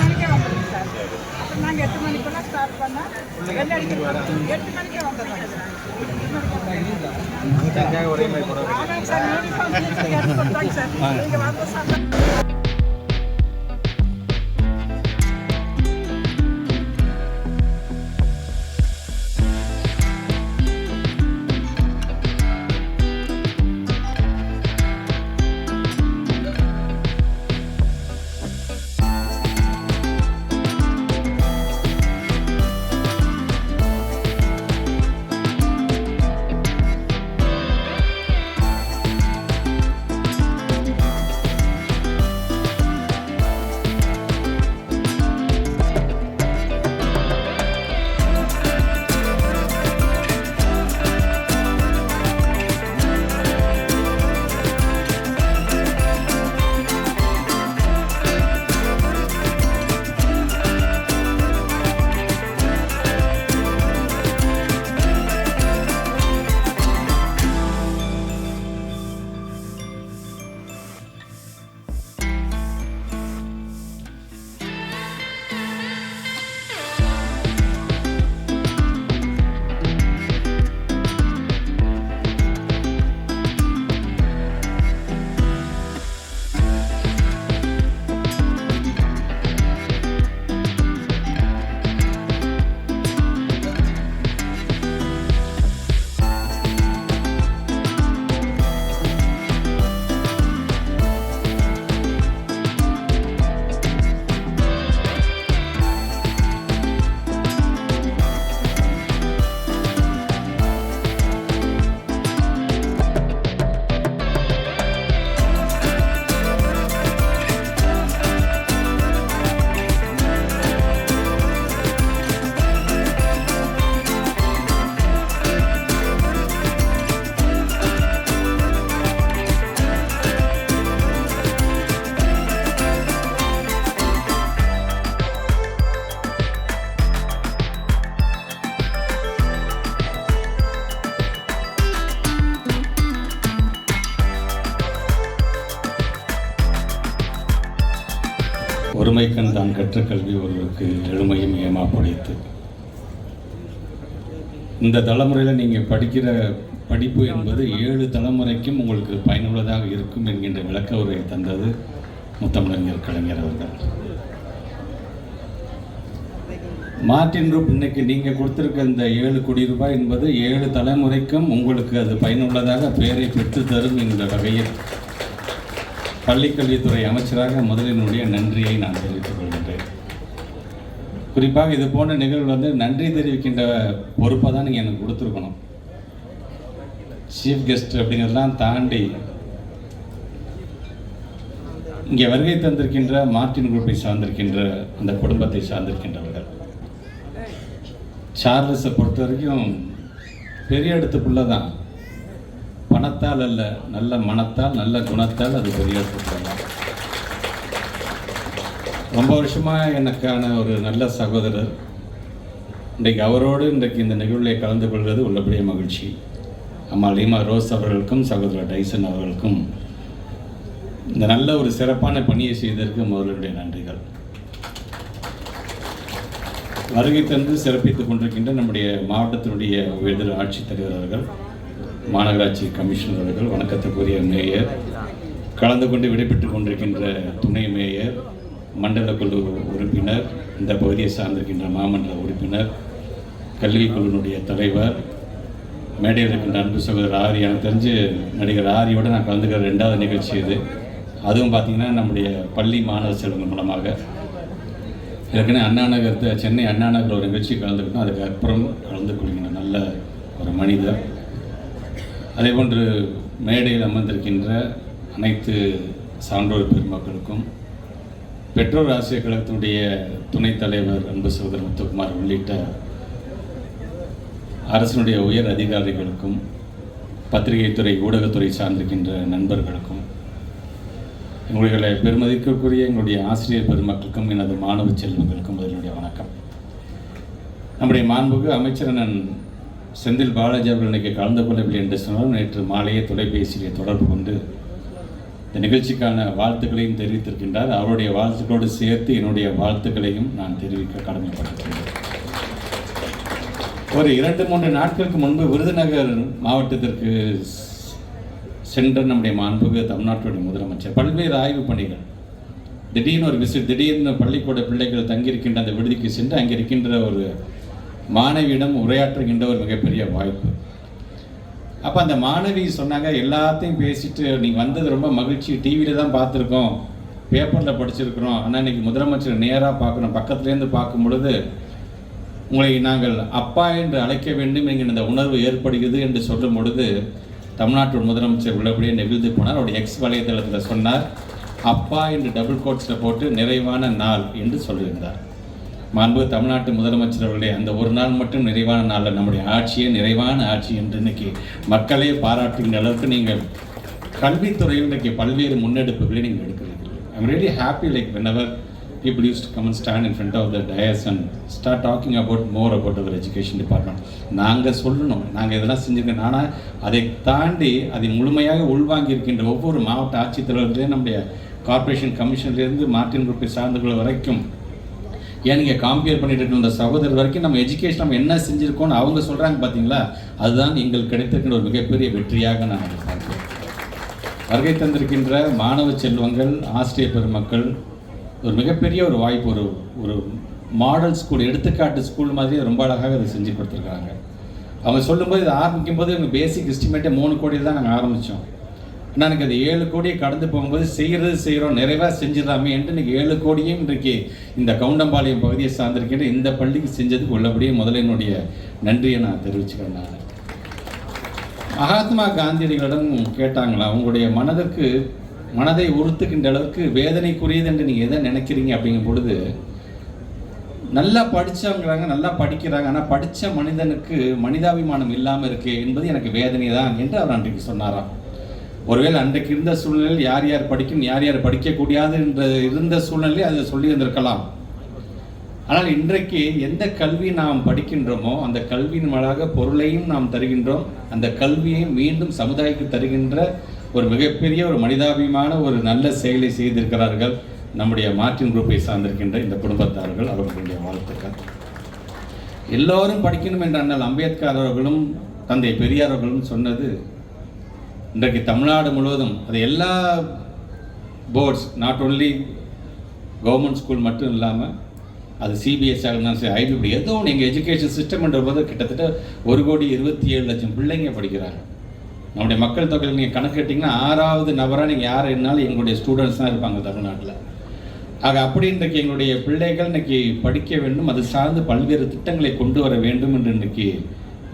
மணிக்கே வந்துடுங்க சார். அப்புறம் நாங்கள் 8 மணிக்குள்ள ஸ்டார்ட் பண்ணால் 8 மணிக்கே வந்துடுறோம். ஒரே மாதிரி போட ஆமாங்க சார், யூனிஃபார்ம் எடுத்து கொடுத்தாங்க சார். நீங்கள் வந்து சார் ஒருமைக்கண் தான் கற்ற கல்வி ஒருவருக்கு எழுமையும் ஏமாப்படைத்து. இந்த தலைமுறையில் நீங்கள் படிக்கிற படிப்பு என்பது 7 தலைமுறைக்கும் உங்களுக்கு பயனுள்ளதாக இருக்கும் என்கின்ற விளக்க உரையை தந்தது முத்தமிழறிஞர் கலைஞர் அவர்கள். மார்ட்டின் ரூப் இன்னைக்கு நீங்கள் கொடுத்துருக்க இந்த 7 கோடி ரூபாய் என்பது 7 தலைமுறைக்கும் உங்களுக்கு அது பயனுள்ளதாக பெயரை பெற்று தரும் என்ற வகையில் பள்ளிக்கல்வித்துறை அமைச்சராக முதலினுடைய நன்றியை நான் தெரிவித்துக் கொள்கின்றேன். குறிப்பாக இது போன்ற நிகழ்வு நன்றி தெரிவிக்கின்ற பொறுப்பை தான் நீங்கள் எனக்கு கொடுத்துருக்கணும். சீஃப் கெஸ்ட் அப்படிங்கிறதெல்லாம் தாண்டி இங்கே வருகை தந்திருக்கின்ற மார்ட்டின் குரூப்பை சார்ந்திருக்கின்ற அந்த குடும்பத்தை சார்ந்திருக்கின்றவர்கள். சார்லஸை பொறுத்த வரைக்கும் பெரிய இடத்து பிள்ளை தான், பணத்தால் அல்ல, நல்ல மனத்தால் நல்ல குணத்தால் அது பெரிய இடத்துக்கு. ரொம்ப வருஷமாக எனக்கான ஒரு நல்ல சகோதரர். இன்றைக்கு அவரோடு இன்றைக்கு இந்த நிகழ்வில் கலந்து கொள்வது உள்ளபடியே மகிழ்ச்சி. அம்மா லீமா ரோஸ் அவர்களுக்கும் சகோதரர் டைசன் அவர்களுக்கும் இந்த நல்ல ஒரு சிறப்பான பணியை செய்ததற்கு முதலுடைய நன்றிகள். வருகை தந்து சிறப்பித்துக் கொண்டிருக்கின்ற நம்முடைய மாவட்டத்தினுடைய உயர்தர ஆட்சித்தலைவர் அவர்கள், மாநகராட்சி கமிஷனர் அவர்கள், வணக்கத்துக்குரிய மேயர், கலந்து கொண்டு விடைபெற்றுக் கொண்டிருக்கின்ற துணை மேயர், மண்டல குழு உறுப்பினர், இந்த பகுதியை சார்ந்திருக்கின்ற மாமன்ற உறுப்பினர், கல்விக் குழுவினுடைய தலைவர், மேடையில் இருக்கின்ற அன்பு சகோதரர் ஆரி. எனக்கு தெரிஞ்சு நடிகர் ஆரியோடு நான் கலந்துக்கிற 2வது நிகழ்ச்சி இது. அதுவும் பார்த்திங்கன்னா நம்முடைய பள்ளி மாணவ செல்வங்கள் மூலமாக. ஏற்கனவே அண்ணாநகர், சென்னை அண்ணாநகர் ஒரு நிகழ்ச்சி கலந்துக்கிட்டோம். அதுக்கு அப்புறம் கலந்து கொள்கின்ற நல்ல ஒரு மனிதர். அதேபோன்று மேடையில் அமர்ந்திருக்கின்ற அனைத்து சான்றோர் பெருமக்களுக்கும், பெற்றோர் ஆசிரியர் கழகத்தினுடைய துணைத் தலைவர் அன்பு சகோதரர் முத்துக்குமார் உள்ளிட்ட அரசினுடைய உயர் அதிகாரிகளுக்கும், பத்திரிகைத்துறை ஊடகத்துறை சார்ந்திருக்கின்ற நண்பர்களுக்கும், எங்களுடைய பெருமதிக்குரிய எங்களுடைய ஆசிரியர் பெருமக்களுக்கும், எனது மாணவ செல்வங்களுக்கும் அதனுடைய வணக்கம். நம்முடைய மாண்புக்கு அமைச்சர் அண்ணன் செந்தில் பாலாஜி அவர்கள் இன்றைக்கு கலந்து கொள்ளவில்லை என்று சொன்னால் நேற்று மாலையே தொலைபேசியை தொடர்பு கொண்டு இந்த நிகழ்ச்சிக்கான வாழ்த்துக்களையும் தெரிவித்திருக்கின்றார். அவருடைய வாழ்த்துக்களோடு சேர்த்து என்னுடைய வாழ்த்துக்களையும் நான் தெரிவிக்க கடமைப்பட்டிருக்கிறேன். ஒரு 2-3 நாட்களுக்கு முன்பு விருதுநகர் மாவட்டத்திற்கு சென்ற நம்முடைய மாண்புமிகு தமிழ்நாட்டுடைய முதலமைச்சர் பல்வேறு ஆய்வு பணிகள், திடீர்னு ஒரு விசிட், திடீர்னு பள்ளிக்கூட பிள்ளைகள் தங்கியிருக்கின்ற அந்த விடுதிக்கு சென்று அங்கே இருக்கின்ற ஒரு மாணவியிடம் உரையாற்றுகின்ற ஒரு மிகப்பெரிய வாய்ப்பு. அப்போ அந்த மாணவி சொன்னாங்க, எல்லாத்தையும் பேசிட்டு நீங்கள் வந்தது ரொம்ப மகிழ்ச்சி, டிவியில் தான் பார்த்துருக்கோம், பேப்பரில் படிச்சிருக்கிறோம், ஆனால் இன்றைக்கி முதலமைச்சர் நேராக பார்க்கணும், பக்கத்துலேருந்து பார்க்கும் பொழுது உங்களை நாங்கள் அப்பா என்று அழைக்க வேண்டும் என்கிற இந்த உணர்வு ஏற்படுகிறது என்று சொல்லும் பொழுது தமிழ்நாட்டு முதலமைச்சர் உள்ளபடியே நெகிழ்ந்து போனார். அவருடைய எக்ஸ் வலைதளத்தில் சொன்னார், அப்பா என்று டபுள் கோட்ஸில் போட்டு நிறைவான நாள் என்று சொல்லியிருந்தார். மாண்பு தமிழ்நாட்டு முதலமைச்சர் அவர்களே, அந்த ஒரு நாள் மட்டும் நிறைவான நாளில் நம்முடைய ஆட்சியே நிறைவான ஆட்சி என்று இன்னைக்கு மக்களே பாராட்டுகின்ற அளவுக்கு நீங்கள் கல்வித்துறையில் இன்றைக்கு பல்வேறு முன்னெடுப்புகளை நீங்கள் எடுக்கிறீர்கள். I'm really happy like whenever people used to come and stand in front of the dais and start talking about more about our education department. நாங்கள் சொல்லணும், நாங்கள் இதெல்லாம் செஞ்சுருக்கோம். ஆனால் அதை தாண்டி அதை முழுமையாக உள்வாங்கி இருக்கின்ற ஒவ்வொரு மாவட்ட ஆட்சித்தலைவர்களே, நம்முடைய கார்ப்பரேஷன் கமிஷன்லேருந்து மார்டின் குரூப்பை சார்ந்தவர்கள் வரைக்கும், ஏன் நீங்கள் கம்பேர் பண்ணிட்டு இருந்த சகோதரர் வரைக்கும் நம்ம எஜுகேஷன் நம்ம என்ன செஞ்சுருக்கோன்னு அவங்க சொல்கிறாங்க பார்த்தீங்களா, அதுதான் எங்களுக்கு கிடைத்திருக்கின்ற ஒரு மிகப்பெரிய வெற்றியாக நான் அதை பார்க்கிறேன். வருகை தந்திருக்கின்ற மாணவ செல்வங்கள், ஆசிரியர் பெருமக்கள், ஒரு மிகப்பெரிய ஒரு வாய்ப்பு, ஒரு மாடல் ஸ்கூல், எடுத்துக்காட்டு ஸ்கூல் மாதிரி ரொம்ப அழகாக அதை செஞ்சு கொடுத்துருக்காங்க. அவங்க சொல்லும்போது இதை ஆரம்பிக்கும் போது எங்கள் பேசிக் எஸ்டிமேட்டே 3 கோடியில் தான் நாங்கள் ஆரம்பித்தோம். ஆனால் எனக்கு அது 7 கோடியை கடந்து போகும்போது செய்கிறோம், நிறைவாக செஞ்சிடலாமே என்று இன்றைக்கி 7 கோடியும் இன்றைக்கு இந்த கவுண்டம்பாளையம் பகுதியை சார்ந்திருக்கின்ற இந்த பள்ளிக்கு செஞ்சதுக்கு உள்ளபடியே முதல்ல என்னுடைய நன்றியை நான் தெரிவிச்சுக்கிறேன். நான் மகாத்மா காந்தியடிகளிடம் கேட்டாங்களா, உங்களுடைய மனதை உறுத்துக்கின்ற அளவுக்கு வேதனைக்குரியது என்று நீங்கள் எதை நினைக்கிறீங்க அப்படிங்கும் பொழுது, நல்லா படித்தவங்கிறாங்க, நல்லா படிக்கிறாங்க, ஆனால் படித்த மனிதனுக்கு மனிதாபிமானம் இல்லாமல் இருக்கு என்பது எனக்கு வேதனை தான் என்று அவர் அன்றைக்கு சொன்னாராம். ஒருவேளை அன்றைக்கு இருந்த சூழ்நிலையில் யார் யார் படிக்கும், யார் யார் படிக்கக்கூடாது என்ற இருந்த சூழ்நிலையில் அதை சொல்லி இருந்திருக்கலாம். ஆனால் இன்றைக்கு எந்த கல்வி நாம் படிக்கின்றோமோ அந்த கல்வியின் மேலாக பொருளையும் நாம் தருகின்றோம், அந்த கல்வியை மீண்டும் சமுதாயத்துக்கு தருகின்ற ஒரு மிகப்பெரிய ஒரு மனிதாபிமான ஒரு நல்ல செயலை செய்திருக்கிறார்கள் நம்முடைய மார்டின் குரூப்பை சார்ந்திருக்கின்ற இந்த குடும்பத்தார்கள். அவர்களுடைய வாழ்த்துக்கள். எல்லோரும் படிக்கணும் என்ற அண்ணல் அம்பேத்கர் அவர்களும் தந்தை பெரியார் அவர்களும் சொன்னது இன்றைக்கு தமிழ்நாடு முழுவதும் அது எல்லா boards, not only government school மட்டும் இல்லாமல் அது சிபிஎஸ்சியாக இருந்தாலும் சரி, ஐபிபி, ஏதோ ஒன்று எங்கள் எஜுகேஷன் சிஸ்டம்ன்ற போது கிட்டத்தட்ட 1,27,00,000 பிள்ளைங்க படிக்கிறாங்க. நம்முடைய மக்கள் தொகையில் நீங்கள் கணக்கு கேட்டிங்கன்னா 6வது நபராக நீங்கள் யார் என்னாலும் எங்களுடைய ஸ்டூடெண்ட்ஸ் தான் இருப்பாங்க தமிழ்நாட்டில். ஆக அப்படி இன்றைக்கு எங்களுடைய பிள்ளைகள் இன்றைக்கி படிக்க வேண்டும், அது சார்ந்து பல்வேறு திட்டங்களை கொண்டு வர வேண்டும் என்று இன்றைக்கி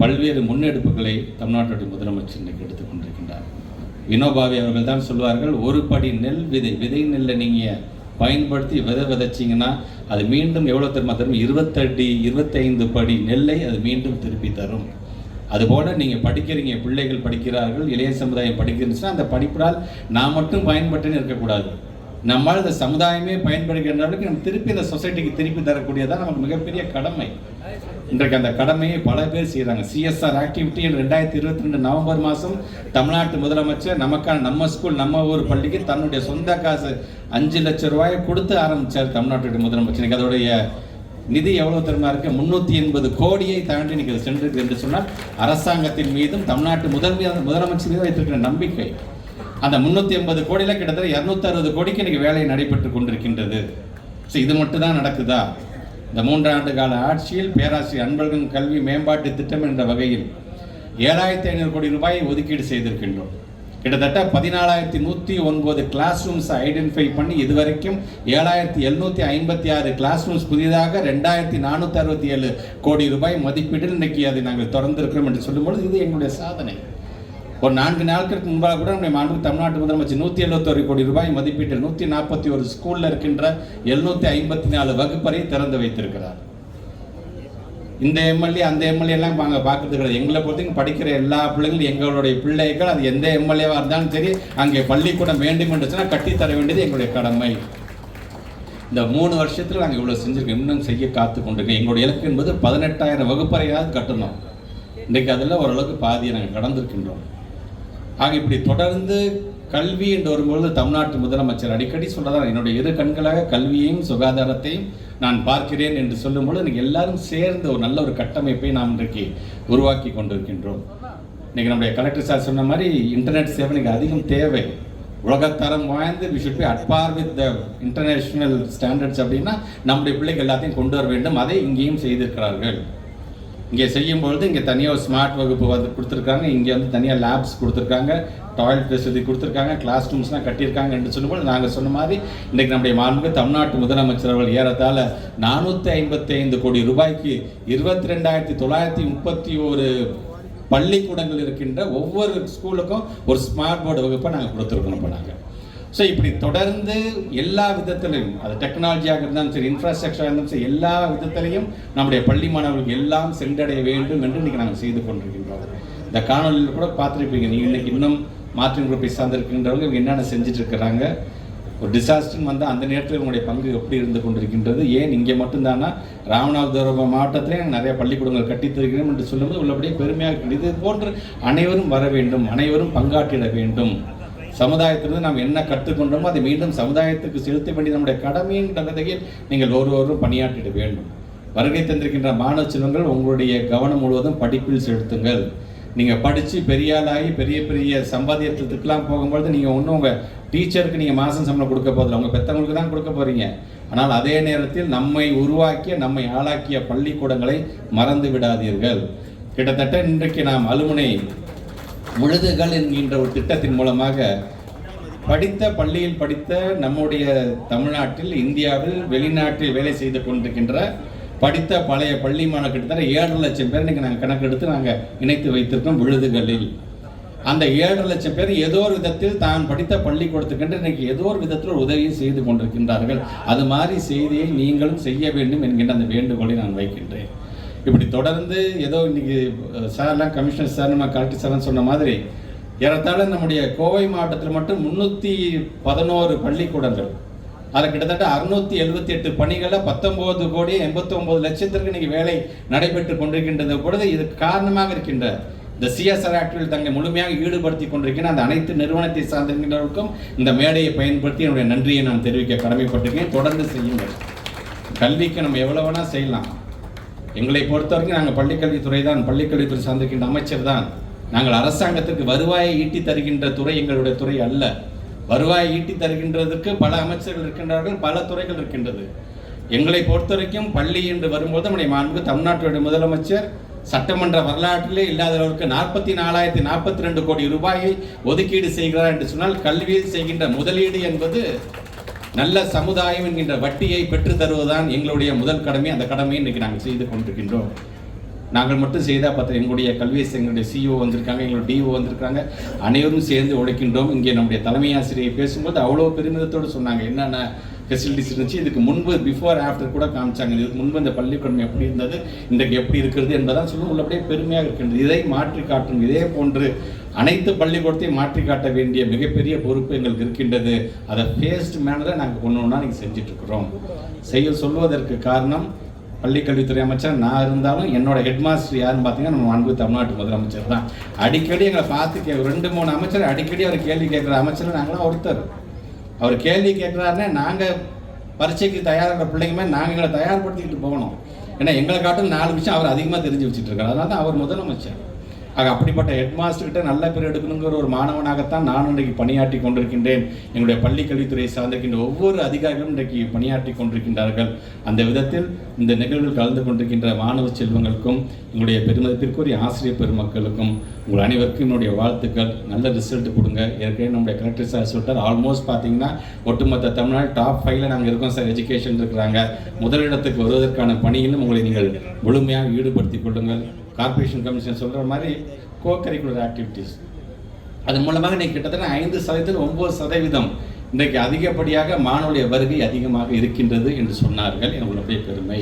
பல்வேறு முன்னெடுப்புகளை தமிழ்நாட்டுடைய முதலமைச்சர் இன்றைக்கு எடுத்துக்கொண்டிருக்கின்றார். வினோபாவே அவர்கள் தான் சொல்வார்கள், ஒரு படி நெல் விதை நெல்லை நீங்கள் பயன்படுத்தி விதைச்சிங்கன்னா அது மீண்டும் எவ்வளோ தரும் 25 படி நெல்லை அது மீண்டும் திருப்பி தரும். அதுபோல் நீங்கள் படிக்கிறீங்க, பிள்ளைகள் படிக்கிறார்கள், இளைய சமுதாயம் படிக்கிறதுன்னா அந்த படிப்பினால் நான் மட்டும் பயன்பட்டுன்னு இருக்கக்கூடாது, நம்மால் இந்த சமுதாயமே பயன்படுகின்ற அளவுக்கு நம்ம திருப்பி இந்த சொசைட்டிக்கு திருப்பி தரக்கூடியதான் நமக்கு மிகப்பெரிய கடமை. இன்றைக்கு அந்த கடமையை பல பேர் செய்கிறாங்க. சிஎஸ்ஆர் ஆக்டிவிட்டி 2022 நவம்பர் மாதம் தமிழ்நாட்டு முதலமைச்சர் நமக்கான நம்ம ஸ்கூல் நம்ம ஊர் பள்ளிக்கு தன்னுடைய சொந்த காசு 5 லட்சம் ரூபாயை கொடுத்து ஆரம்பித்தார் தமிழ்நாட்டுடைய முதலமைச்சர். இன்னைக்கு அதோடைய நிதி எவ்வளோ திறமா இருக்கு, 380 கோடியை தாண்டி இன்னைக்கு சென்றிருக்கு என்று சொன்னால் அரசாங்கத்தின் மீதும் தமிழ்நாட்டு முதலமைச்சர் மீது வைத்திருக்கிற நம்பிக்கை. அந்த 380 கோடியில் கிட்டத்தட்ட 260 கோடிக்கு இன்னைக்கு வேலை நடைபெற்று கொண்டிருக்கின்றது. ஸோ இது மட்டும் தான் நடக்குதா? இந்த 3 ஆண்டு கால ஆட்சியில் பேராசிரியர் அன்பழகன் கல்வி மேம்பாட்டு திட்டம் என்ற வகையில் 7,500 கோடி ரூபாயை ஒதுக்கீடு செய்திருக்கின்றோம். கிட்டத்தட்ட 14,109 கிளாஸ் ரூம்ஸ் ஐடென்டிஃபை பண்ணி இதுவரைக்கும் 7,756 கிளாஸ் ரூம்ஸ் புதிதாக 2,467 கோடி ரூபாய் மதிப்பீட்டில் இன்னைக்கு அதை நாங்கள் திறந்திருக்கிறோம் என்று சொல்லும்போது இது எங்களுடைய சாதனை. ஒரு 4 நாட்களுக்கு முன்பாக கூட நம்முடைய மாண்புமிகு தமிழ்நாட்டு முதலமைச்சர் 171 கோடி ரூபாய் மதிப்பீட்டில் 141 ஸ்கூலில் இருக்கின்ற 754 வகுப்பறை திறந்து வைத்திருக்கிறார். இந்த எம்எல்ஏ அந்த எம்எல்ஏ எல்லாம் நாங்கள் பார்க்கறது கிடையாது. எங்களை பொறுத்தவரைக்கும் படிக்கிற எல்லா பிள்ளைங்களும் எங்களுடைய பிள்ளைகள், அது எந்த எம்எல்ஏவாக இருந்தாலும் சரி, அங்கே பள்ளிக்கூடம் வேண்டும் என்று சொன்னால் கட்டித்தர வேண்டியது எங்களுடைய கடமை. இந்த 3 வருஷத்தில் நாங்கள் இவ்வளோ செஞ்சுருக்கோம், இன்னும் செய்ய காத்து கொண்டிருக்கோம். எங்களுடைய இலக்கு என்பது 18,000 வகுப்பறையாவது கட்டணும். இன்றைக்கு அதில் ஓரளவுக்கு பாதியை நாங்கள் கடந்திருக்கின்றோம். ஆக இப்படி தொடர்ந்து கல்வி என்று வரும்பொழுது தமிழ்நாட்டு முதலமைச்சர் அடிக்கடி சொல்றதான், என்னுடைய இரு கண்களாக கல்வியையும் சுகாதாரத்தையும் நான் பார்க்கிறேன் என்று சொல்லும்போது இன்னைக்கு எல்லாரும் சேர்ந்து ஒரு நல்ல ஒரு கட்டமைப்பை நாம் இன்றைக்கு உருவாக்கி கொண்டிருக்கின்றோம். இன்னைக்கு நம்முடைய கலெக்டர் சார் சொன்ன மாதிரி இன்டர்நெட் சேவை இன்னைக்கு அதிகம் தேவை. உலகத்தரம் வாய்ந்து we should be at par with the international standards அப்படின்னா நம்முடைய பிள்ளைகள் எல்லாத்தையும் கொண்டு வர வேண்டும். அதை இங்கேயும் செய்திருக்கிறார்கள். இங்கே செய்யும்பொழுது இங்கே தனியாக ஒரு ஸ்மார்ட் வகுப்பு வந்து கொடுத்துருக்காங்க, இங்கே வந்து தனியாக லேப்ஸ் கொடுத்துருக்காங்க, டாய்லெட் ஃபெசிலிட்டி கொடுத்துருக்காங்க, கிளாஸ் ரூம்ஸ்லாம் கட்டியிருக்காங்க என்று சொல்லும்போது நாங்கள் சொன்ன மாதிரி இன்றைக்கு நம்முடைய மாண்பு தமிழ்நாட்டு முதலமைச்சர் அவர்கள் ஏறத்தாழ 455 கோடி ரூபாய்க்கு 22,931 பள்ளிக்கூடங்கள் இருக்கின்ற ஒவ்வொரு ஸ்கூலுக்கும் ஒரு ஸ்மார்ட் போர்டு வகுப்பை நாங்கள் கொடுத்துருக்கணும். இப்போ நாங்கள் ஸோ இப்படி தொடர்ந்து எல்லா விதத்திலையும், அது டெக்னாலஜியாக இருந்தாலும் சரி, இன்ஃப்ராஸ்ட்ரக்சராக இருந்தாலும் சரி, எல்லா விதத்திலையும் நம்முடைய பள்ளி மாணவர்களுக்கு எல்லாம் சென்றடைய வேண்டும் என்று இன்றைக்கி நாங்கள் செய்து கொண்டிருக்கின்றோம். இந்த காணொலியில் கூட பார்த்துருப்பீங்க, நீங்கள் இன்றைக்கி இன்னும் மார்டின் குரூப்பை சார்ந்திருக்கின்றவங்க இவங்க என்னென்ன செஞ்சுட்டு இருக்கிறாங்க. ஒரு டிசாஸ்டர்னு வந்தால் அந்த நேரத்தில் உங்களுடைய பங்கு எப்படி இருந்து கொண்டிருக்கின்றது. ஏன் இங்கே மட்டும்தானா, ராமநாதபுரம் மாவட்டத்திலே நிறைய பள்ளிக்கூடங்கள் கட்டித்தருகிறோம் என்று சொல்லும்போது உள்ளபடியே பெருமையாக இருக்கிறது. இது போன்று அனைவரும் வர வேண்டும், அனைவரும் பங்காற்றிட வேண்டும். சமுதாயத்திலிருந்து நாம் என்ன கற்றுக்கொண்டோமோ அதை மீண்டும் சமுதாயத்துக்கு செலுத்த வேண்டிய நம்முடைய கடமையின் தகுதியில் நீங்கள் ஒருவரும் பணியாற்றிட வேண்டும். வருகை தந்திருக்கின்ற மாணவ செல்வங்கள், உங்களுடைய கவனம் முழுவதும் படிப்பில் செலுத்துங்கள். நீங்கள் படித்து பெரியாளாகி பெரிய பெரிய சம்பாதியத்துக்கெலாம் போகும்பொழுது நீங்கள் ஒன்றும் உங்கள் டீச்சருக்கு நீங்கள் மாதம் சம்பளம் கொடுக்க போதில்லை, உங்கள் பெற்றவங்களுக்கு தான் கொடுக்க போகிறீங்க. ஆனால் அதே நேரத்தில் நம்மை உருவாக்கிய, நம்மை ஆளாக்கிய பள்ளிக்கூடங்களை மறந்து விடாதீர்கள். கிட்டத்தட்ட இன்றைக்கு நாம் அலுமினை விழுதுகள் என்கின்ற ஒரு திட்டத்தின் மூலமாக படித்த பள்ளியில் படித்த நம்முடைய தமிழ்நாட்டில், இந்தியாவில், வெளிநாட்டில் வேலை செய்து கொண்டிருக்கின்ற படித்த பழைய பள்ளி மாணவர்கள் கிட்டத்தட்ட 7 லட்சம் பேர் இன்றைக்கி நாங்கள் கணக்கெடுத்து நாங்கள் இணைத்து வைத்திருக்கோம் விழுதுகளில். அந்த 7 லட்சம் பேர் ஏதோ ஒரு விதத்தில் தான் படித்த பள்ளிக்கூடத்துக்கென்று இன்றைக்கி ஏதோ ஒரு விதத்தில் ஒரு உதவியை செய்து கொண்டிருக்கின்றார்கள். அது மாதிரி செய்தியை நீங்களும் செய்ய வேண்டும் என்கின்ற அந்த வேண்டுகோளை நான் வைக்கின்றேன். இப்படி தொடர்ந்து ஏதோ இன்னைக்கு சார்லாம் கமிஷனர் சார், நம்ம கலெக்டர் சார்னு சொன்ன மாதிரி ஏறத்தாழ நம்முடைய கோவை மாவட்டத்தில் மட்டும் 311 பள்ளிக்கூடங்கள், அதில் கிட்டத்தட்ட 678 பணிகளை 19,89,00,000 இன்னைக்கு வேலை நடைபெற்று கொண்டிருக்கின்றது பொழுது இதுக்கு காரணமாக இருக்கின்ற இந்த சிஎஸ்ஆர் ஆக்டிவில் தங்களை முழுமையாக ஈடுபடுத்தி கொண்டிருக்கின்ற அந்த அனைத்து நிறுவனத்தை சார்ந்திருக்கின்றவர்களுக்கும் இந்த மேடையை பயன்படுத்தி என்னுடைய நன்றியை நான் தெரிவிக்க கடமைப்பட்டிருக்கேன். தொடர்ந்து செய்யுங்கள். கல்விக்கு நம்ம எவ்வளோ வேணால் செய்யலாம். எங்களை பொறுத்த வரைக்கும் நாங்கள் பள்ளிக்கல்வித்துறை தான், பள்ளிக்கல்வித்துறை சார்ந்திருக்கின்ற அமைச்சர் தான். நாங்கள் அரசாங்கத்திற்கு வருவாயை ஈட்டி தருகின்ற துறை எங்களுடைய துறை அல்ல. வருவாயை ஈட்டி தருகின்றதற்கு பல அமைச்சர்கள் இருக்கின்றார்கள், பல துறைகள் இருக்கின்றது. எங்களை பொறுத்த வரைக்கும் பள்ளி என்று வரும்போது நம்முடைய மாண்பு தமிழ்நாட்டுடைய முதலமைச்சர் சட்டமன்ற வரலாற்றிலே இல்லாதவர்களுக்கு 44,042 கோடி ரூபாயை ஒதுக்கீடு செய்கிறார் என்று சொன்னால், கல்வியில் செய்கின்ற முதலீடு என்பது நல்ல சமுதாயம் என்கின்ற வட்டியை பெற்று தருவதுதான் எங்களுடைய முதல் கடமை. அந்த கடமையை இன்றைக்கி நாங்கள் செய்து கொண்டிருக்கின்றோம். நாங்கள் மட்டும் செய்தால் பார்த்தா எங்களுடைய கல்வி எங்களுடைய சிஓ வந்திருக்காங்க, எங்களுடைய டிஓ வந்திருக்காங்க, அனைவரும் சேர்ந்து உழைக்கின்றோம். இங்கே நம்முடைய தலைமை ஆசிரியர் பேசும்போது அவ்வளோ பெருமிதத்தோடு சொன்னாங்க என்னென்ன ஃபெசிலிட்டிஸ் இருந்துச்சு. இதுக்கு முன்பு பிஃபோர் ஆஃப்டர் கூட காமிச்சாங்க. இதுக்கு முன்பு இந்த பள்ளிக்கூடம் எப்படி இருந்தது, இன்றைக்கு எப்படி இருக்கிறது என்பதான் சொல்லும் உள்ளபடியே பெருமையாக இருக்கின்றது. இதை மாற்றி காட்டும். இதே போன்று அனைத்து பள்ளிக்கூடத்தையும் மாற்றி காட்ட வேண்டிய மிகப்பெரிய பொறுப்பு எங்களுக்கு இருக்கின்றது. அதை ஃபேஸ்ட் மேனரில் நாங்கள் ஒன்று ஒன்றா நீங்கள் செஞ்சிட்ருக்குறோம். சொல்வதற்கு காரணம், பள்ளிக்கல்வித்துறை அமைச்சர் நான் இருந்தாலும் என்னோட ஹெட்மாஸ்டர் யாருன்னு பார்த்தீங்கன்னா நம்ம அன்பு தமிழ்நாட்டு முதலமைச்சர் தான். அடிக்கடி எங்களை பார்த்து 2-3 அமைச்சர் அடிக்கடி அவர் கேள்வி கேட்குற அமைச்சர் நாங்களாம் ஒருத்தர். அவர் கேள்வி கேட்குறாருன்னா நாங்கள் பரீட்சைக்கு தயாராகிற பிள்ளைங்க மாதிரி நாங்கள் எங்களை தயார்படுத்திக்கிட்டு போகணும். ஏன்னா எங்களை காட்டும் 4 விஷயம் அவர் அதிகமாக தெரிஞ்சு வச்சுட்டு இருக்காரு. அதனால தான் அவர் முதலமைச்சர். ஆக அப்படிப்பட்ட ஹெட்மாஸ்டர்கிட்ட நல்ல பேர் எடுக்கணுங்கிற ஒரு மாணவனாகத்தான் நான் இன்றைக்கு பணியாற்றி கொண்டிருக்கின்றேன். எங்களுடைய பள்ளிக்கல்வித்துறையை சார்ந்திருக்கின்ற ஒவ்வொரு அதிகாரிகளும் இன்றைக்கு பணியாற்றி கொண்டிருக்கின்றார்கள். அந்த விதத்தில் இந்த நிகழ்வில் கலந்து கொண்டிருக்கின்ற மாணவ செல்வங்களுக்கும் எங்களுடைய பெருமதிப்பிற்குரிய ஆசிரியர் பெருமக்களுக்கும் உங்கள் அனைவருக்கும் என்னுடைய வாழ்த்துக்கள். நல்ல ரிசல்ட் கொடுங்க. ஏற்கனவே நம்முடைய கலெக்டர் சார் சொல்லிட்டார், ஆல்மோஸ்ட் பார்த்தீங்கன்னா ஒட்டுமொத்த தமிழ்நாடு டாப் 5ல் நாங்கள் இருக்கோம் சார். எஜுகேஷன் இருக்கிறாங்க. முதலிடத்துக்கு வருவதற்கான பணியிலும் உங்களை நீங்கள் முழுமையாக ஈடுபடுத்திக் கொள்ளுங்கள். கார்ப்பரேஷன் கமிஷன் சொல்கிற மாதிரி கோ கரிக்குலர் ஆக்டிவிட்டீஸ் அதன் மூலமாக இன்றைக்கி கிட்டத்தட்ட 5% 9% இன்றைக்கு அதிகப்படியாக மாணவருடைய வருகை அதிகமாக இருக்கின்றது என்று சொன்னார்கள். என்னுடைய பெருமை.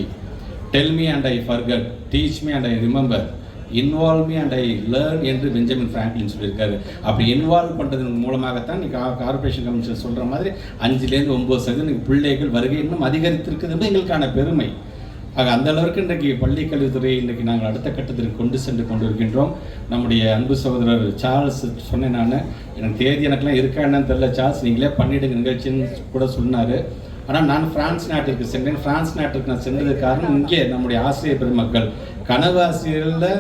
Tell me and I forgot, teach me and I remember, involve me and I learn என்று பெஞ்சமின் ஃப்ராங்க்லின் சொல்லியிருக்காரு. அப்படி இன்வால்வ் பண்ணுறதன் மூலமாகத்தான் இன்றைக்கி கார்ப்பரேஷன் கமிஷன் சொல்கிற மாதிரி 5-9% பிள்ளைகள் வருகை இன்னும் அதிகரித்திருக்குது என்பது எங்களுக்கான பெருமை. ஆக அந்த அளவுக்கு இன்றைக்கு பள்ளி கல்வித்துறையை இன்றைக்கு நாங்கள் அடுத்த கட்டத்திற்கு கொண்டு சென்று கொண்டிருக்கின்றோம். நம்முடைய அன்பு சகோதரர் சார்ல்ஸ் சொன்னேன், நான் எனக்கு தேதி எனக்குலாம் இருக்கா என்னன்னு தெரியல, சார்ல்ஸ் நீங்களே பண்ணிவிடுங்க நிகழ்ச்சின்னு கூட சொன்னார். ஆனால் நான் பிரான்ஸ் நாட்டிற்கு சென்றேன். பிரான்ஸ் நாட்டிற்கு நான் சென்றதுக்கு காரணம் இங்கே நம்முடைய ஆசிரியர் பெருமக்கள் கனவு ஆசிரியர்களில்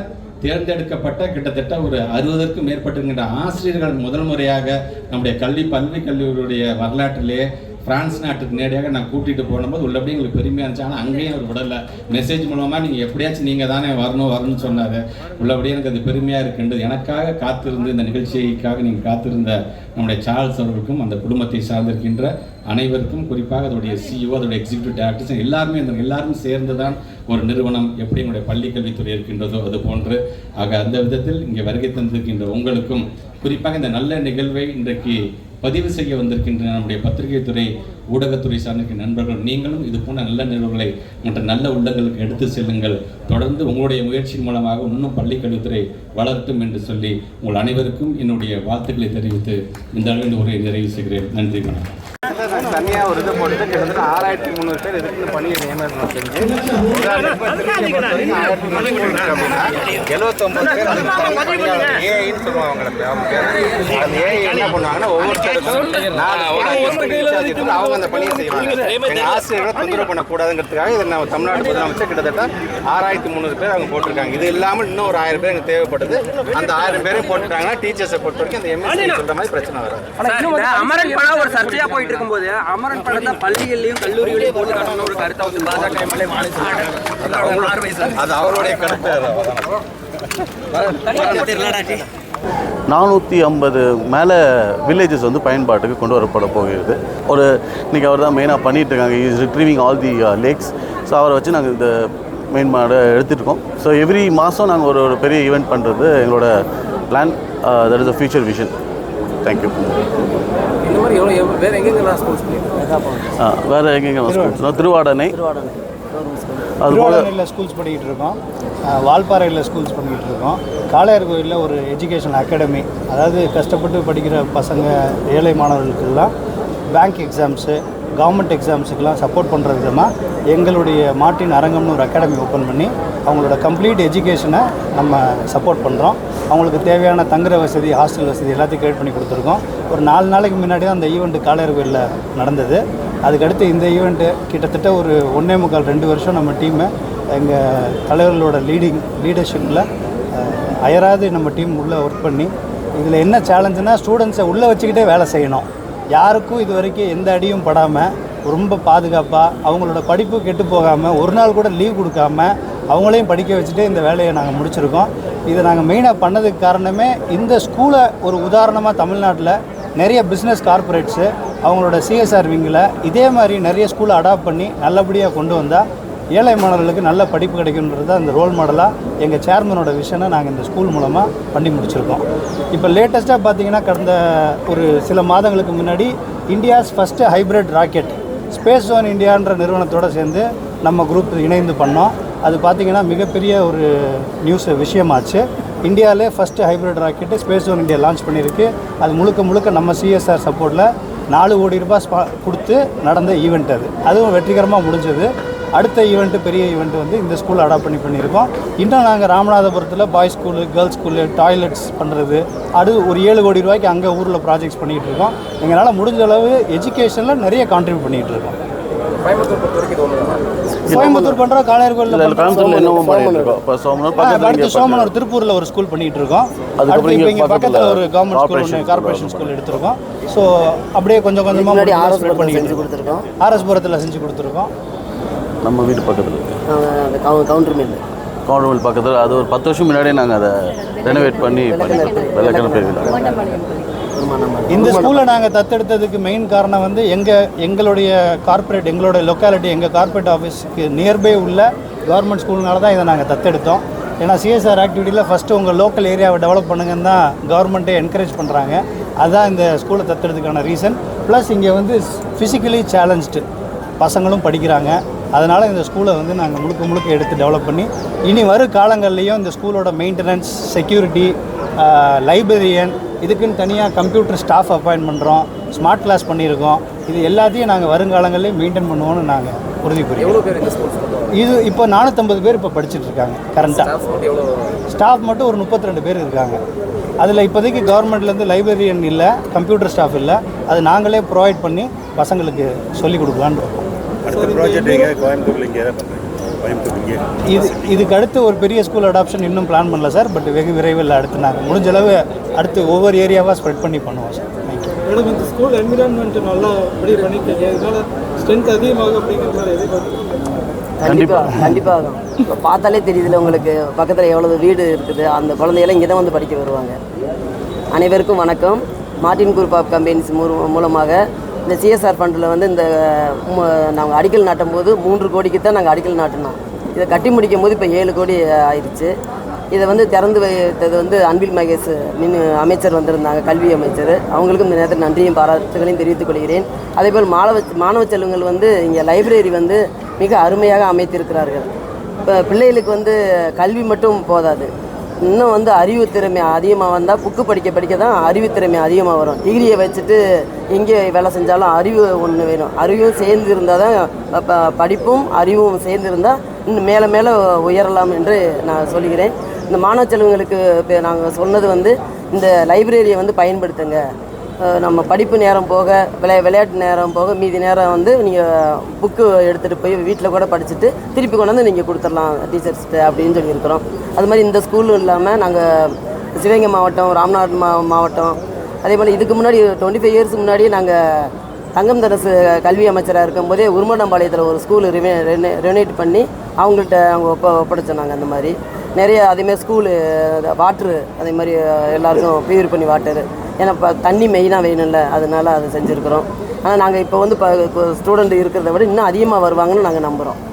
தேர்ந்தெடுக்கப்பட்ட கிட்டத்தட்ட ஒரு 60க்கும் மேற்பட்டிருக்கின்ற ஆசிரியர்கள் முதல் முறையாக நம்முடைய பல்வி கல்லூரியுடைய வரலாற்றிலே பிரான்ஸ் நாட்டுக்கு நேரடியாக நான் கூட்டிகிட்டு போனபோது உள்ளபடி எங்களுக்கு பெருமையாக இருந்துச்சு. ஆனால் அங்கேயும் அவர் விடலை, மெசேஜ் மூலமாக நீங்கள் எப்படியாச்சும் நீங்கள் தானே வரணும்னு சொன்னார். உள்ளபடி எனக்கு அது பெருமையாக இருக்கின்றது. எனக்காக காத்திருந்து இந்த நிகழ்ச்சிக்காக நீங்கள் காத்திருந்த நம்முடைய சார்ல்ஸ் அவர்களுக்கும் அந்த குடும்பத்தை சார்ந்திருக்கின்ற அனைவருக்கும், குறிப்பாக அதோடைய சிஇஓ, அதோடைய எக்ஸிக்யூட்டிவ் டைரக்டர்ஸ் எல்லாரும் சேர்ந்து தான் ஒரு நிறுவனம் எப்படி எங்களுடைய பள்ளி கல்வித்துறை இருக்கின்றதோ அது போன்று. ஆக அந்த விதத்தில் இங்கே வருகை தந்திருக்கின்ற உங்களுக்கும், குறிப்பாக இந்த நல்ல நிகழ்வை இன்றைக்கு பதிவு செய்ய வந்திருக்கின்ற நம்முடைய பத்திரிகை துறை, ஊடகத்துறை சார்ந்த நண்பர்கள், நீங்களும் இது போன்ற நல்ல நிகழ்வுகளை மற்ற நல்ல உள்ளங்களுக்கு எடுத்து செல்லுங்கள். தொடர்ந்து உங்களுடைய முயற்சியின் மூலமாக இன்னும் பள்ளி கல்வித்துறை வளரட்டும் என்று சொல்லி உங்கள் அனைவருக்கும் என்னுடைய வாழ்த்துக்களை தெரிவித்து இந்த அளவில் உரையை நிறைவு செய்கிறேன். நன்றி, வணக்கம். தனியாக ஒரு இதை போட்டு கிட்டத்தட்ட 6300 பேர் இதுக்கு பணி நியமனம் செஞ்சு 1300 அப்படின்னா 79 பேர் ஏஐன்னு சொல்லுவாங்க. அந்த ஏஐ என்ன பண்ணுவாங்கன்னா ஒவ்வொருத்தருக்கும் அவங்க அந்த பணியை செய்வாங்க. எங்கள் ஆசிரியர்களை தொந்தரவு பண்ணக்கூடாதுங்கிறதுக்காக இதை நம்ம தமிழ்நாடு முதலமைச்சர் கிட்டத்தட்ட 6300 பேர் அவங்க போட்டிருக்காங்க. இது இல்லாமல் இன்னும் ஒரு 1000 பேர் எனக்கு தேவைப்படுது. அந்த 1000 பேரை போட்டுட்டாங்கன்னா டீச்சர்ஸை பொறுத்த வரைக்கும் அந்த எம்எஸ்சி சொல்கிற மாதிரி பிரச்சனை வராது. அமரன் படம் ஒரு சர்ச்சையாக போயிட்டு இருக்கும்போது அமரன் படத்தை பள்ளிகள்லையும் கல்லூரிகளையும் போட்டு காட்டணும் ஒரு கருத்தை வந்து பாஜக எம்எல்ஏ அது அவருடைய கருத்து. 450 மேலே வில்லேஜஸ் வந்து பயன்பாட்டுக்கு கொண்டு வரப்பட போகிறது. இன்றைக்கி அவர் தான் மெயினாக பண்ணிகிட்ருக்காங்க. Is retrieving all the lakhs. So அவரை வச்சு நாங்கள் இந்த மெயின் மாடை எடுத்துகிட்ருக்கோம். ஸோ எவ்ரி மாதம் நாங்கள் ஒரு பெரிய ஈவெண்ட் பண்ணுறது எங்களோட plan. That is a future vision. Thank you. வேறு எங்கெங்கெல்லாம் ஸ்கூல்ஸ் வேறு எங்கெங்கே ஸ்கூல்ஸ்? திருவாடனை ஸ்கூல்ஸ் பண்ணிக்கிட்டு இருக்கோம். வால்பாறையில் ஸ்கூல்ஸ் பண்ணிக்கிட்டு இருக்கோம். காளையார் கோயிலில் ஒரு எஜுகேஷன் அகாடமி, அதாவது கஷ்டப்பட்டு படிக்கிற பசங்க, ஏழை மாணவர்களுக்கெல்லாம் பேங்க் எக்ஸாம்ஸு, கவர்மெண்ட் எக்ஸாம்ஸுக்கெல்லாம் சப்போர்ட் பண்ணுற விதமாக எங்களுடைய மார்ட்டின் அரங்கம்னு ஒரு அகாடமி ஓப்பன் பண்ணி அவங்களோட கம்ப்ளீட் எஜுகேஷனை நம்ம சப்போர்ட் பண்ணுறோம். அவங்களுக்கு தேவையான தங்குற வசதி, ஹாஸ்டல் வசதி எல்லாத்தையும் கிரியேட் பண்ணி கொடுத்துருக்கோம். ஒரு 4 நாளைக்கு முன்னாடி தான் அந்த ஈவெண்ட்டு காளையார் கோயிலில் நடந்தது. அதுக்கடுத்து இந்த ஈவெண்ட்டு கிட்டத்தட்ட ஒரு 1.25-2 வருஷம் நம்ம டீமை எங்கள் தலைவர்களோட லீடர்ஷிப்பில் அயராது நம்ம டீம் உள்ளே ஒர்க் பண்ணி, இதில் என்ன சேலஞ்சுனால் ஸ்டூடெண்ட்ஸை உள்ளே வச்சுக்கிட்டே வேலை செய்யணும். யாருக்கும் இது வரைக்கும் எந்த அடியும் படாமல் ரொம்ப பாதுகாப்பாக அவங்களோட படிப்பு கெட்டு போகாமல் ஒரு நாள் கூட லீவ் கொடுக்காம அவங்களையும் படிக்க வச்சுட்டு இந்த வேலையை நாங்கள் முடிச்சிருக்கோம். இதை நாங்கள் மெயினாக பண்ணதுக்கு காரணமே இந்த ஸ்கூலை ஒரு உதாரணமாக தமிழ்நாட்டில் நிறைய பிஸ்னஸ் கார்ப்பரேட்ஸு அவங்களோட சிஎஸ்ஆர் விங்கில் இதே மாதிரி நிறைய ஸ்கூலை அடாப்ட் பண்ணி நல்லபடியாக கொண்டு வந்தால் ஏழை மாணவர்களுக்கு நல்ல படிப்பு கிடைக்குன்றது அந்த ரோல் மாடலாக எங்கள் சேர்மனோட விஷனை நாங்கள் இந்த ஸ்கூல் மூலமாக பண்ணி முடிச்சிருக்கோம். இப்போ லேட்டஸ்ட்டாக பார்த்தீங்கன்னா கடந்த ஒரு சில மாதங்களுக்கு முன்னாடி India's first hybrid rocket space zone இந்தியான்ற நிறுவனத்தோடு சேர்ந்து நம்ம குரூப் இணைந்து பண்ணோம். அது பார்த்திங்கன்னா மிகப்பெரிய ஒரு விஷயமாச்சு. இந்தியாவிலே first hybrid rocket space zone India launch பண்ணியிருக்கு. அது முழுக்க நம்ம சிஎஸ்ஆர் சப்போர்ட்டில் 4 கோடி ரூபாய் கொடுத்து நடந்த ஈவெண்ட். அதுவும் வெற்றிகரமாக முடிஞ்சது. அடுத்த ஈவெண்ட்டு, பெரிய ஈவெண்ட்டு வந்து இந்த ஸ்கூல் அடாப்ட் பண்ணியிருக்கோம். இன்னும் நாங்கள் ராமநாதபுரத்தில் boys school, girls school, toilets பண்ணுறது, ஒரு 7 கோடி ரூபாய்க்கு அங்கே ஊரில் ப்ராஜெக்ட்ஸ் பண்ணிகிட்டு இருக்கோம். எங்களால் முடிஞ்ச அளவு எஜுகேஷனில் நிறைய கான்ட்ரிபியூட் பண்ணிகிட்டு இருக்கோம். கோயம்புத்தூர் பண்ணுறோம், காளையார் கோயிலில் அடுத்து சோமனூர் திருப்பூரில் ஒரு ஸ்கூல் பண்ணிகிட்டு இருக்கோம். அடுத்து இப்போ இங்கே பக்கத்தில் ஒரு கவர்மெண்ட் ஸ்கூல் ஒன்று, கார்பரேஷன் ஸ்கூல் எடுத்திருக்கோம். ஸோ அப்படியே கொஞ்சமாக பண்ணிட்டு கொடுத்துருக்கோம். ஆர்எஸ்புரத்தில் செஞ்சு கொடுத்துருக்கோம். நம்ம வீட்டு பக்கத்தில் கவுண்டர் மில் பக்கத்தில் அது ஒரு 10 வருஷம் முன்னாடியே நாங்கள் அதை ரெனோவேட் பண்ணி வெள்ளக்கிழமை. இந்த ஸ்கூலை நாங்கள் தத்தெடுத்ததுக்கு மெயின் காரணம் வந்து எங்களுடைய கார்ப்பரேட், எங்களோட லொக்காலிட்டி, எங்கள் கார்ப்பரேட் ஆஃபீஸுக்கு நியர்பை உள்ள கவர்மெண்ட் ஸ்கூல்னால தான் இதை நாங்கள் தத்தெடுத்தோம். ஏன்னா சிஎஸ்ஆர் ஆக்டிவிட்டியில் ஃபஸ்ட்டு உங்கள் லோக்கல் ஏரியாவை டெவலப் பண்ணுங்கன்னு தான் கவர்மெண்ட்டே என்கரேஜ் பண்ணுறாங்க. அதுதான் இந்த ஸ்கூலை தத்தெடுத்துக்கான ரீசன். ப்ளஸ் இங்கே வந்து ஃபிசிக்கலி சேலஞ்ச்டு பசங்களும் படிக்கிறாங்க. அதனால் இந்த ஸ்கூலை வந்து நாங்கள் முழுக்க எடுத்து டெவலப் பண்ணி இனி வரும் காலங்கள்லேயும் இந்த ஸ்கூலோட மெயின்டெனன்ஸ், செக்யூரிட்டி, லைப்ரரியன், இதுக்குன்னு தனியாக கம்ப்யூட்டர் ஸ்டாஃப் அப்பாயின்ட் பண்ணுறோம், ஸ்மார்ட் கிளாஸ் பண்ணியிருக்கோம். இது எல்லாத்தையும் நாங்கள் வருங்காலங்கள்லேயும் மெயின்டைன் பண்ணுவோம்னு நாங்கள் உறுதி புரியும். இது இப்போ 450 பேர் இப்போ படிச்சுட்டு இருக்காங்க கரண்ட்டாக. ஸ்டாஃப் மட்டும் ஒரு 32 பேர் இருக்காங்க. அதில் இப்போதைக்கு கவர்மெண்ட்லேருந்து லைப்ரரியன் இல்லை, கம்ப்யூட்டர் ஸ்டாஃப் இல்லை. அது நாங்களே ப்ரொவைட் பண்ணி பசங்களுக்கு சொல்லிக் கொடுக்கலான்னு இருக்கோம். இதுக்கு அடுத்து ஒரு பெரிய ஸ்கூல் அடாப்ஷன் இன்னும் பிளான் பண்ணல சார். பட் வெகு விரைவில் அடுத்து நாங்கள் முடிஞ்ச அளவு அடுத்து ஒவ்வொரு ஏரியாவாக ஸ்ப்ரெட் பண்ணி பண்ணுவோம் சார். மேடம், இந்த ஸ்கூல் என்விரான்மெண்ட் நல்லா ரெடி பண்ணியிருக்கீங்க, இதனால ஸ்ட்ரென்த் அதிகமாகும் அப்படிங்கிற மாதிரி எதிர்பார்க்குறீங்க? கண்டிப்பாக இப்போ பார்த்தாலே தெரியுதுல உங்களுக்கு, பக்கத்தில் எவ்வளவு வீடு இருக்குது. அந்த குழந்தைகளை இங்கே தான் வந்து படிக்க வருவாங்க. அனைவருக்கும் வணக்கம். மார்டின் குரூப் ஆஃப் கம்பெனிஸ் மூலமாக இந்த சிஎஸ்ஆர் ஃபண்டில் வந்து இந்த நாங்கள் அடிக்கல் நாட்டும் போது 3 கோடிக்கு தான் நாங்கள் அடிக்கல் நாட்டினோம். இதை கட்டி முடிக்கும் போது இப்போ 7 கோடி ஆயிடுச்சு. இதை வந்து திறந்து வைத்தது வந்து அன்பில் மகேஷ் அமைச்சர் வந்திருந்தாங்க, கல்வி அமைச்சர். அவங்களுக்கும் இந்த நேரத்தில் நன்றியும் பாராட்டுகளையும் தெரிவித்துக் கொள்கிறேன். அதேபோல் மாணவ செல்வங்கள் வந்து இங்கே லைப்ரரி வந்து மிக அருமையாக அமைத்திருக்கிறார்கள். இப்போ பிள்ளைகளுக்கு வந்து கல்வி மட்டும் போதாது, இன்னும் வந்து அறிவு திறமை அதிகமாக வந்தால் புக்கு படிக்க தான் அறிவு திறமை அதிகமாக வரும். டிகிரியை வச்சுட்டு எங்கே வேலை செஞ்சாலும் அறிவு ஒன்று வேணும். அறிவும் சேர்ந்து இருந்தால் தான் படிப்பும் அறிவும் சேர்ந்து இருந்தால் இன்னும் மேலே மேலே உயரலாம் என்று நான் சொல்கிறேன். இந்த மாணவ செல்வங்களுக்கு இப்போ நாங்கள் சொன்னது வந்து இந்த லைப்ரரியை வந்து பயன்படுத்துங்க. நம்ம படிப்பு நேரம் போக விளையாட்டு நேரம் போக மீதி நேரம் வந்து நீங்கள் புக்கு எடுத்துகிட்டு போய் வீட்டில் கூட படிச்சுட்டு திருப்பி கொண்டு வந்து நீங்கள் கொடுத்துடலாம் டீச்சர்ஸ்ட்டு அப்படின்னு சொல்லியிருக்கிறோம். அது மாதிரி இந்த ஸ்கூலும் இல்லாமல் நாங்கள் சிவகங்கை மாவட்டம், ராமநாதபுரம் மாவட்டம், அதே போல் இதுக்கு முன்னாடி 25 இயர்ஸ் முன்னாடி நாங்கள் தங்கம் தரசு கல்வி அமைச்சராக இருக்கும்போதே உருமடம்பாளையத்தில் ஒரு ஸ்கூல் ரெனோவேட் பண்ணி அவங்கள்ட்ட ஒப்படைச்சோம் நாங்கள். அந்த மாதிரி நிறைய அதேமாதிரி ஸ்கூலு வாட்ரு அதே மாதிரி எல்லாருக்கும் பியூர் பண்ணி வாட்டரு, ஏன்னா தண்ணி மெயினாக வேணும்ல, அதனால அதை செஞ்சுருக்குறோம். ஆனால் நாங்கள் இப்போ வந்து ஸ்டூடெண்ட் இருக்கிறத விட இன்னும் அதிகமாக வருவாங்கன்னு நாங்கள் நம்புகிறோம்.